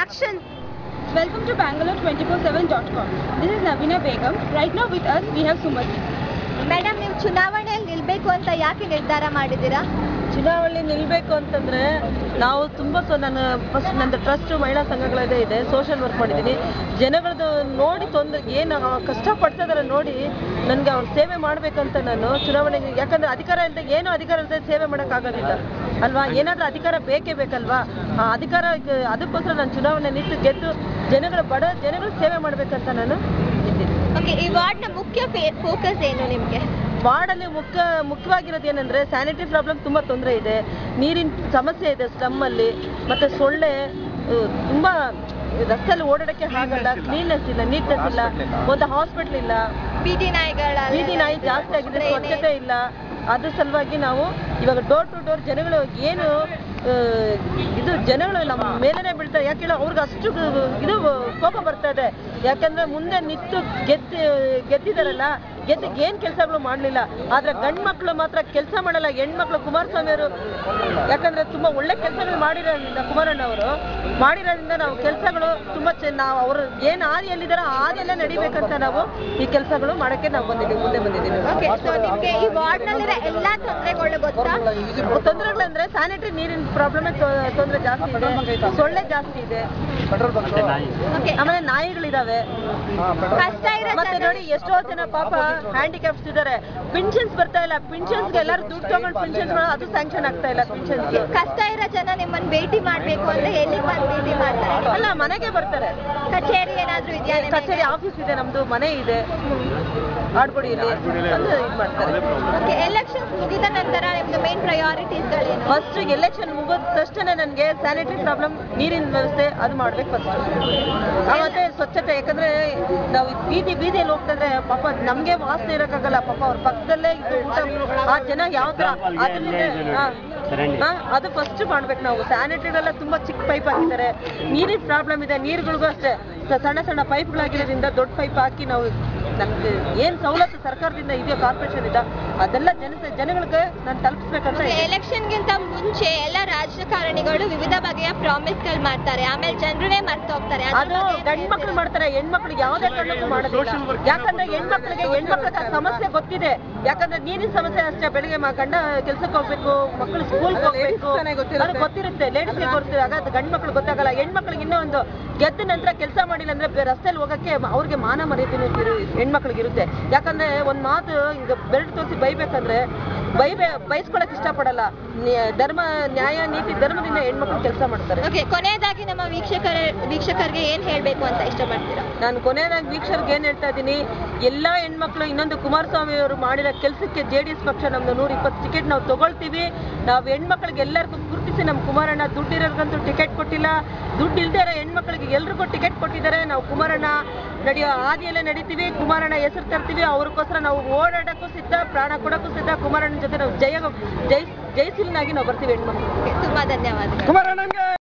Action! Welcome to Bangalore247.com. This is Navina Begum. Right now with us we have Sumati. Madam, ನೀವು ಚುನಾವಣೆಯಲ್ಲಿ ನಿಲ್ಬೇಕು ಅಂತ ಯಾಕೆ ನಿರ್ಧಾರ ಮಾಡಿದ್ದೀರಾ? ಚುನಾವಣೆ ನಿಲ್ಲಬೇಕು ಅಂತಂದರೆ ನಾವು ತುಂಬ ನಾನು ಫಸ್ಟ್ ನಂದು ಟ್ರಸ್ಟ್ ಮಹಿಳಾ ಸಂಘಗಳದೇ ಇದೆ, ಸೋಷಿಯಲ್ ವರ್ಕ್ ಮಾಡಿದ್ದೀನಿ. ಜನಗಳದ್ದು ನೋಡಿ ಏನು ಕಷ್ಟಪಡ್ತಾ ಇದ್ದಾರೆ ನೋಡಿ ನನಗೆ ಅವ್ರ ಸೇವೆ ಮಾಡಬೇಕಂತ ನಾನು ಚುನಾವಣೆಗೆ, ಯಾಕಂದರೆ ಅಧಿಕಾರ ಇಲ್ಲದೆ ಏನೂ ಅಧಿಕಾರ ಇಲ್ಲದೆ ಸೇವೆ ಮಾಡೋಕ್ಕಾಗೋದಿಲ್ಲ ಅಲ್ವಾ. ಏನಾದರೂ ಅಧಿಕಾರ ಬೇಕೇ ಬೇಕಲ್ವಾ. ಆ ಅಧಿಕಾರ ಅದಕ್ಕೋಸ್ಕರ ನಾನು ಚುನಾವಣೆ ನಿಂತು ಗೆದ್ದು ಜನಗಳ ಸೇವೆ ಮಾಡಬೇಕಂತ ನಾನು ಇದ್ದೀನಿ. ಓಕೆ, ಈ ವಾರ್ಡ್ನ ಮುಖ್ಯ ಫೋಕಸ್ ಏನು ನಿಮಗೆ? ವಾರ್ಡಲ್ಲಿ ಮುಖ್ಯವಾಗಿರೋದು ಏನಂದರೆ ಸ್ಯಾನಿಟರಿ ಪ್ರಾಬ್ಲಮ್ ತುಂಬ ತೊಂದರೆ ಇದೆ, ನೀರಿನ ಸಮಸ್ಯೆ ಇದೆ ಸ್ಲಮ್ಮಲ್ಲಿ, ಮತ್ತು ಸೊಳ್ಳೆ ತುಂಬ ರಸ್ತೆಯಲ್ಲಿ ಓಡಾಡೋಕ್ಕೆ ಆಗಲ್ಲ, ಕ್ಲೀನ್ನೆಸ್ ಇಲ್ಲ, ನೀಟ್ನೆಸ್ ಇಲ್ಲ, ಒಂದು ಹಾಸ್ಪಿಟ್ಲ್ ಇಲ್ಲ, ಬೀದಿ ನಾಯಿ ಜಾಸ್ತಿ ಆಗಿದೆ, ಸ್ವಚ್ಛತೆ ಇಲ್ಲ. ಅದ್ರ ಸಲುವಾಗಿ ನಾವು ಇವಾಗ ಡೋರ್ ಟು ಡೋರ್ ಜನಗಳು ಏನು ಜನಗಳು ನಮ್ಮ ಮೇಲೇನೆ ಬೀಳ್ತಾರೆ. ಯಾಕೆ ಹೇಳೋ ಅವ್ರಿಗೆ ಅಷ್ಟು ಕೋಪ ಬರ್ತಾ ಇದೆ. ಯಾಕಂದ್ರೆ ಮುಂದೆ ನಿಂತು ಗೆದ್ದಿದಾರಲ್ಲ, ಗೆದ್ದಿಗೆ ಏನು ಕೆಲಸಗಳು ಮಾಡಲಿಲ್ಲ. ಆದರೆ ಗಂಡು ಮಕ್ಕಳು ಮಾತ್ರ ಕೆಲಸ ಮಾಡಲ್ಲ. ಹೆಣ್ಮಕ್ಳು ಕುಮಾರಸ್ವಾಮಿ ಅವರು ಯಾಕಂದ್ರೆ ತುಂಬಾ ಒಳ್ಳೆ ಕೆಲಸಗಳು ಮಾಡಿರೋದ್ರಿಂದ, ಕುಮಾರಣ್ಣ ಅವರು ಮಾಡಿರೋದ್ರಿಂದ ನಾವು ಕೆಲಸಗಳು ತುಂಬಾ ನಾವು ಅವರು ಏನು ಹಾದಿಯಲ್ಲಿದ್ದಾರೋ ಆ ಹಾದಿಯಲ್ಲೇ ನಡಿಬೇಕಂತ ನಾವು ಈ ಕೆಲಸಗಳು ಮಾಡೋಕ್ಕೆ ನಾವು ಮುಂದೆ ಬಂದಿದ್ದೀವಿ. ನಿಮಗೆ ಈ ವಾರ್ಡ್ನಲ್ಲಿರೋ ಎಲ್ಲಾ ತೊಂದರೆಗಳು ಗೊತ್ತಾ? ತೊಂದರೆಗಳಂದ್ರೆ ಸ್ಯಾನಿಟರಿ ನೀರಿನ ಪ್ರಾಬ್ಲಮ್ ತೊಂದರೆ ಜಾಸ್ತಿ ಇದೆ, ಸೊಳ್ಳೆ ಜಾಸ್ತಿ ಇದೆ, ಆಮೇಲೆ ನಾಯಿಗಳಿದಾವೆ. ಮತ್ತೆ ನೋಡಿ ಎಷ್ಟೋ ಜನ ಪಾಪ ಹ್ಯಾಂಡಿಕ್ಯಾಪ್ಸ್ ಇದಾರೆ, ಪಿನ್ಷನ್ಸ್ ಬರ್ತಾ ಇಲ್ಲ. ಪಿನ್ಷನ್ಸ್ಗೆ ಎಲ್ಲರೂ ದುಡ್ಡು ತಗೊಂಡು ಪಿನ್ಷನ್ಸ್ ಮಾಡೋದು, ಅದು ಸ್ಯಾಂಕ್ಷನ್ ಆಗ್ತಾ ಇಲ್ಲ. ಪಿನ್ಷನ್ಸ್ ಕಷ್ಟ ಇರೋ ಜನ ನಿಮ್ಮನ್ನ ಭೇಟಿ ಮಾಡ್ಬೇಕು ಅಂದ್ರೆ ಎಲ್ಲಿ ಬಂದು ಭೇಟಿ ಮಾಡ್ತಾರೆ? ಅಲ್ಲ, ಮನೆಗೆ ಬರ್ತಾರೆ. ಕಚೇರಿ ಏನಾದ್ರೂ ಇದೆಯಾ? ಕಚೇರಿ ಆಫೀಸ್ ಇದೆ, ನಮ್ದು ಮನೆ ಇದೆ ಆಡ್ಬೋಡಿಯಲ್ಲಿ, ಅದು ಇದು ಮಾಡ್ತಾರೆ. ಎಲೆಕ್ಷನ್ಸ್ ಮುಗಿದ ನಂತರ ನಿಮ್ದು ಮೇನ್ ಪ್ರಯಾರಿಟೀಸ್ಗಳೇನು? ಫಸ್ಟ್ ಎಲೆಕ್ಷನ್ ಮುಗಿದ ತಕ್ಷಣ ನನಗೆ ಸ್ಯಾನಿಟರಿ ಪ್ರಾಬ್ಲಮ್, ನೀರಿನ ವ್ಯವಸ್ಥೆ ಅದು ಮಾಡ್ಬೇಕು ಫಸ್ಟ್. ಮತ್ತೆ ಸ್ವಚ್ಛತೆ, ಯಾಕಂದ್ರೆ ನಾವು ಬೀದಿಯಲ್ಲಿ ಹೋಗ್ತಾ ಇದ್ರೆ ಪಾಪ ನಮ್ಗೆ ವಾಸನೆ ಇರೋಕ್ಕಾಗಲ್ಲ. ಪಾಪ ಅವ್ರ ಪಕ್ಕದಲ್ಲೇ ಊಟ ಆ ಜನ ಯಾವ ತರ ಅದು ಫಸ್ಟ್ ಮಾಡ್ಬೇಕು ನಾವು. ಸ್ಯಾನಿಟರಿಗೆಲ್ಲ ತುಂಬಾ ಚಿಕ್ಕ ಪೈಪ್ ಹಾಕಿದ್ದಾರೆ, ನೀರಿನ ಪ್ರಾಬ್ಲಮ್ ಇದೆ. ನೀರುಗಳಿಗೂ ಅಷ್ಟೇ ಸಣ್ಣ ಸಣ್ಣ ಪೈಪ್ಗಳಾಗಿರೋದ್ರಿಂದ ದೊಡ್ಡ ಪೈಪ್ ಹಾಕಿ ನಾವು ನಮ್ಗೆ ಏನ್ ಸವಲತ್ತು ಸರ್ಕಾರದಿಂದ ಇದೆಯೋ, ಕಾರ್ಪೊರೇಷನ್ ಇಂದ, ಅದೆಲ್ಲ ಜನಗಳಿಗೆ ನಾನು ತಲುಪಿಸ್ಬೇಕಂತ. ಎಲೆಕ್ಷನ್ಗಿಂತ ಮುಂಚೆ ಎಲ್ಲ ರಾಜಕಾರಣಿಗಳು ವಿವಿಧ ಬಗೆಯ ಪ್ರಾಮಿಸ್ಗಳು ಮಾಡ್ತಾರೆ, ಆಮೇಲೆ ಜನರನ್ನೇ ಮರ್ತು ಹೋಗ್ತಾರೆ. ಅದು ಗಂಡ್ ಮಕ್ಳು ಮಾಡ್ತಾರೆ, ಹೆಣ್ಮಕ್ಳಿಗೆ ಯಾವುದೇ ಕಾರಣಕ್ಕೂ ಮಾಡೋದಿಲ್ಲ. ಯಾಕಂದ್ರೆ ಹೆಣ್ಮಕ್ಳಿಗೆ ಸಮಸ್ಯೆ ಗೊತ್ತಿದೆ. ಯಾಕಂದ್ರೆ ನೀರಿನ ಸಮಸ್ಯೆ ಅಷ್ಟೇ. ಬೆಳಿಗ್ಗೆ ಗಂಡ ಕೆಲ್ಸಕ್ಕೆ ಹೋಗ್ಬೇಕು, ಮಕ್ಕಳು ಸ್ಕೂಲ್ಗೆ ಹೋಗ್ಬೇಕು, ಅದು ಗೊತ್ತಿರುತ್ತೆ. ಲೇಡೀಸ್ಗೆ ಗೊತ್ತಿದೆ, ಹಾಗಾದ್ರೆ ಗಂಡ್ ಮಕ್ಳು ಗೊತ್ತಾಗಲ್ಲ. ಹೆಣ್ಮಕ್ಳಿಗೆ ಇನ್ನೂ ಒಂದು ಗೆದ್ದ ನಂತರ ಕೆಲಸ ಮಾಡಿಲ್ಲ ಅಂದ್ರೆ ರಸ್ತೆಯಲ್ಲಿ ಹೋಗಕ್ಕೆ ಅವ್ರಿಗೆ ಮಾನ ಮರ್ಯಾದೆನೂ ಹೆಣ್ಮಕ್ಳಿಗೆ ಇರುತ್ತೆ. ಯಾಕಂದ್ರೆ ಒಂದ್ ಮಾತು ಈಗ ಬೆರಳು ತೋರಿಸಿ ಬೈಬೇಕಂದ್ರೆ ಬೈಸ್ಕೊಳಕ್ ಇಷ್ಟಪಡಲ್ಲ. ಧರ್ಮ, ನ್ಯಾಯ, ನೀತಿ, ಧರ್ಮದಿಂದ ಹೆಣ್ಮಕ್ಳು ಕೆಲಸ ಮಾಡ್ತಾರೆ. ಕೊನೆಯದಾಗಿ ನಮ್ಮ ವೀಕ್ಷಕರಿಗೆ ಏನ್ ಹೇಳ್ಬೇಕು ಅಂತ ಇಷ್ಟಪಡ್ತೀರಾ? ನಾನು ಕೊನೆಯದಾಗಿ ವೀಕ್ಷಕರಿಗೆ ಏನ್ ಹೇಳ್ತಾ ಇದ್ದೀನಿ, ಎಲ್ಲಾ ಹೆಣ್ಮಕ್ಳು ಇನ್ನೊಂದು ಕುಮಾರಸ್ವಾಮಿ ಅವರು ಮಾಡಿರೋ ಕೆಲಸಕ್ಕೆ JDS ಪಕ್ಷ ನಮ್ದು 120 ಟಿಕೆಟ್ ನಾವು ತಗೊಳ್ತೀವಿ. ನಾವು ಹೆಣ್ಮಕ್ಳಿಗೆ ಎಲ್ಲರಿಗೂ ಗುರುತಿಸಿ, ನಮ್ಮ ಕುಮಾರಣ್ಣ ದುಡ್ಡಿರೋರ್ಗಂತೂ ಟಿಕೆಟ್ ಕೊಟ್ಟಿಲ್ಲ, ದುಡ್ಡು ಇಲ್ದೇ ಇರೋ ಹೆಣ್ಮಕ್ಳಿಗೆ ಎಲ್ರಿಗೂ ಟಿಕೆಟ್ ಕೊಟ್ಟಿದ್ದಾರೆ. ನಾವು ಕುಮಾರಣ್ಣ ನಡೆಯೋ ಹಾದಿಯಲ್ಲೇ ನಡೀತೀವಿ, ಕುಮಾರಣ್ಣ ಹೆಸರು ತರ್ತೀವಿ. ಅವ್ರಿಗೋಸ್ಕರ ನಾವು ಓಡಾಡಕ್ಕೂ ಸಿದ್ಧ, ಪ್ರಾಣ ಕೊಡಕ್ಕೂ ಸಿದ್ಧ. ಕುಮಾರಣ್ಣನ ಜೊತೆ ನಾವು ಜಯಶೀಲನಾಗಿ ನಾವು ಬರ್ತೀವಿ ಹೆಣ್ಮಕ್ಳು. ತುಂಬಾ ಧನ್ಯವಾದಗಳು.